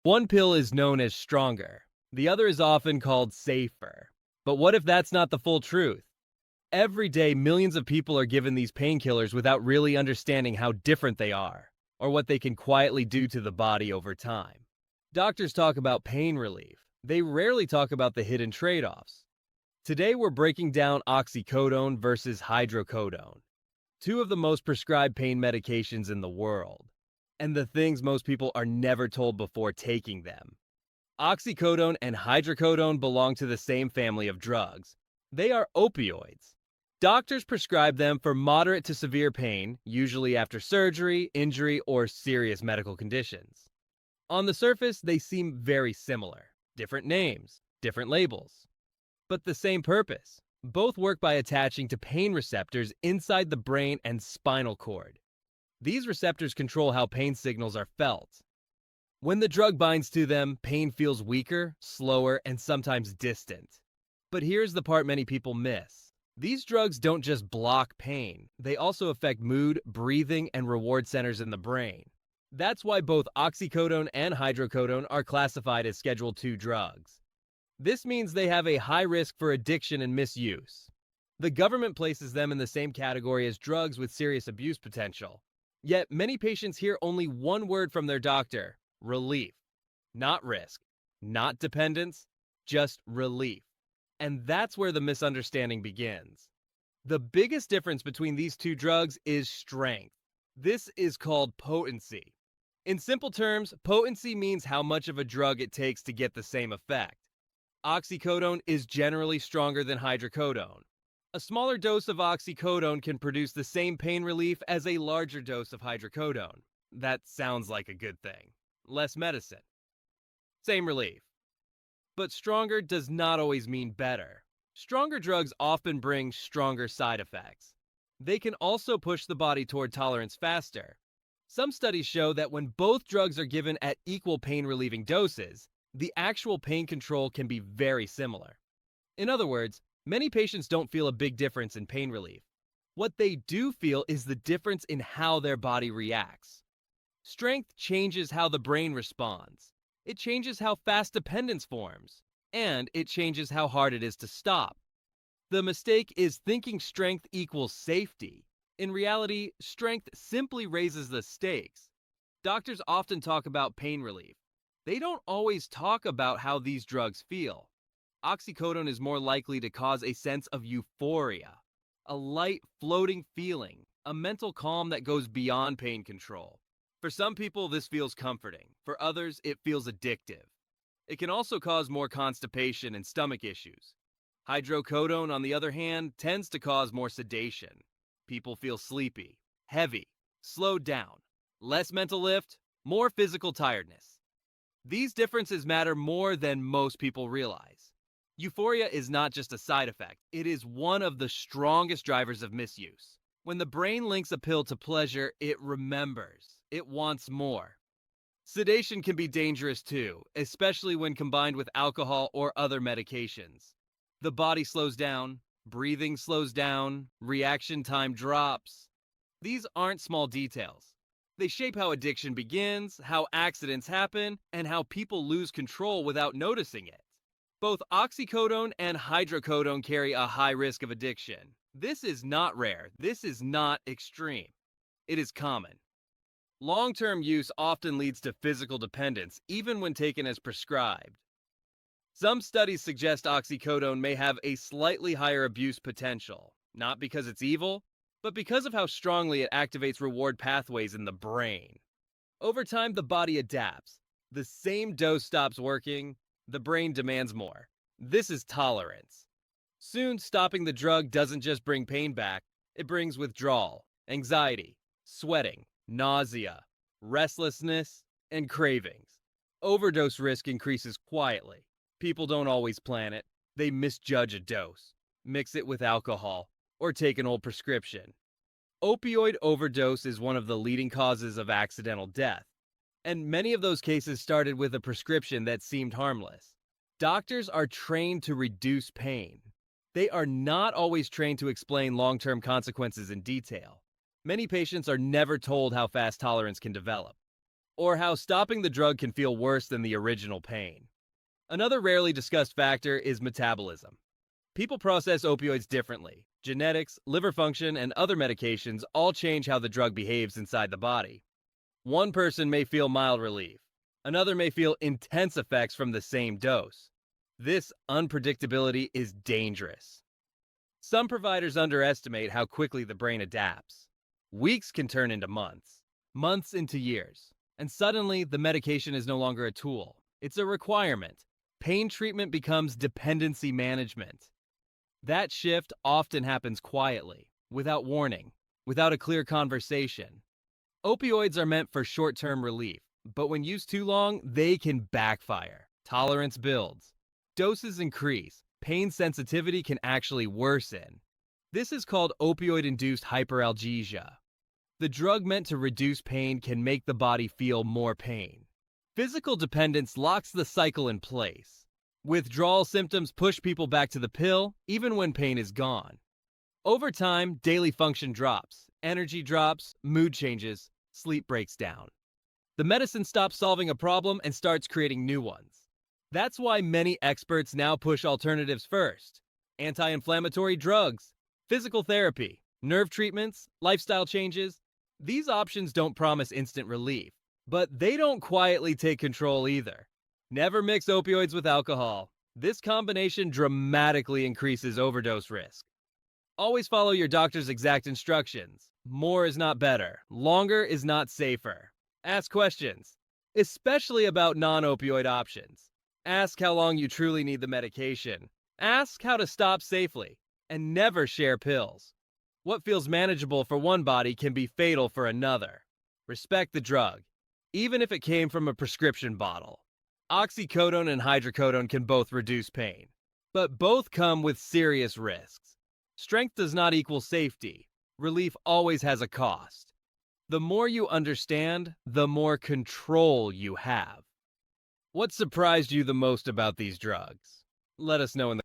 One pill is known as stronger, the other is often called safer. But what if that's not the full truth? Every day, millions of people are given these painkillers without really understanding how different they are, or what they can quietly do to the body over time. Doctors talk about pain relief. They rarely talk about the hidden trade offs. Today, we're breaking down oxycodone versus hydrocodone, two of the most prescribed pain medications in the world, and the things most people are never told before taking them. Oxycodone and hydrocodone belong to the same family of drugs. They are opioids. Doctors prescribe them for moderate to severe pain, usually after surgery, injury, or serious medical conditions. On the surface, they seem very similar. Different names, different labels, but the same purpose. Both work by attaching to pain receptors inside the brain and spinal cord. These receptors control how pain signals are felt. When the drug binds to them, pain feels weaker, slower, and sometimes distant. But here's the part many people miss. These drugs don't just block pain, they also affect mood, breathing, and reward centers in the brain. That's why both oxycodone and hydrocodone are classified as Schedule II drugs. This means they have a high risk for addiction and misuse. The government places them in the same category as drugs with serious abuse potential. Yet many patients hear only one word from their doctor: relief. Not risk, not dependence, just relief. And that's where the misunderstanding begins. The biggest difference between these two drugs is strength. This is called potency. In simple terms, potency means how much of a drug it takes to get the same effect. Oxycodone is generally stronger than hydrocodone. A smaller dose of oxycodone can produce the same pain relief as a larger dose of hydrocodone. That sounds like a good thing. Less medicine. Same relief. But stronger does not always mean better. Stronger drugs often bring stronger side effects. They can also push the body toward tolerance faster. Some studies show that when both drugs are given at equal pain-relieving doses, the actual pain control can be very similar. In other words, many patients don't feel a big difference in pain relief. What they do feel is the difference in how their body reacts. Strength changes how the brain responds. It changes how fast dependence forms. And it changes how hard it is to stop. The mistake is thinking strength equals safety. In reality, strength simply raises the stakes. Doctors often talk about pain relief. They don't always talk about how these drugs feel. Oxycodone is more likely to cause a sense of euphoria, a light, floating feeling, a mental calm that goes beyond pain control. For some people, this feels comforting. For others, it feels addictive. It can also cause more constipation and stomach issues. Hydrocodone, on the other hand, tends to cause more sedation. People feel sleepy, heavy, slowed down, less mental lift, more physical tiredness. These differences matter more than most people realize. Euphoria is not just a side effect, it is one of the strongest drivers of misuse. When the brain links a pill to pleasure, it remembers. It wants more. Sedation can be dangerous too, especially when combined with alcohol or other medications. The body slows down, breathing slows down, reaction time drops. These aren't small details. They shape how addiction begins, how accidents happen, and how people lose control without noticing it. Both oxycodone and hydrocodone carry a high risk of addiction. This is not rare. This is not extreme. It is common. Long-term use often leads to physical dependence, even when taken as prescribed. Some studies suggest oxycodone may have a slightly higher abuse potential, not because it's evil, but because of how strongly it activates reward pathways in the brain. Over time, the body adapts. The same dose stops working, the brain demands more. This is tolerance. Soon, stopping the drug doesn't just bring pain back, it brings withdrawal, anxiety, sweating, nausea, restlessness, and cravings. Overdose risk increases quietly. People don't always plan it. They misjudge a dose, mix it with alcohol, or take an old prescription. Opioid overdose is one of the leading causes of accidental death, and many of those cases started with a prescription that seemed harmless. Doctors are trained to reduce pain. They are not always trained to explain long-term consequences in detail. Many patients are never told how fast tolerance can develop. or how stopping the drug can feel worse than the original pain. Another rarely discussed factor is metabolism. People process opioids differently. Genetics, liver function, and other medications all change how the drug behaves inside the body. One person may feel mild relief. Another may feel intense effects from the same dose. This unpredictability is dangerous. Some providers underestimate how quickly the brain adapts. Weeks can turn into months, months into years, and suddenly the medication is no longer a tool. It's a requirement. Pain treatment becomes dependency management. That shift often happens quietly, without warning, without a clear conversation. Opioids are meant for short-term relief, but when used too long, they can backfire. Tolerance builds. Doses increase. Pain sensitivity can actually worsen. This is called opioid-induced hyperalgesia. The drug meant to reduce pain can make the body feel more pain. Physical dependence locks the cycle in place. Withdrawal symptoms push people back to the pill, even when pain is gone. Over time, daily function drops, energy drops, mood changes, sleep breaks down. The medicine stops solving a problem and starts creating new ones. That's why many experts now push alternatives first. Anti-inflammatory drugs, physical therapy, nerve treatments, lifestyle changes. These options don't promise instant relief, but they don't quietly take control either. Never mix opioids with alcohol. This combination dramatically increases overdose risk. Always follow your doctor's exact instructions. More is not better. Longer is not safer. Ask questions, especially about non-opioid options. Ask how long you truly need the medication. Ask how to stop safely. And never share pills. What feels manageable for one body can be fatal for another. Respect the drug, even if it came from a prescription bottle. Oxycodone and hydrocodone can both reduce pain, but both come with serious risks. Strength does not equal safety. Relief always has a cost. The more you understand, the more control you have. What surprised you the most about these drugs? Let us know in the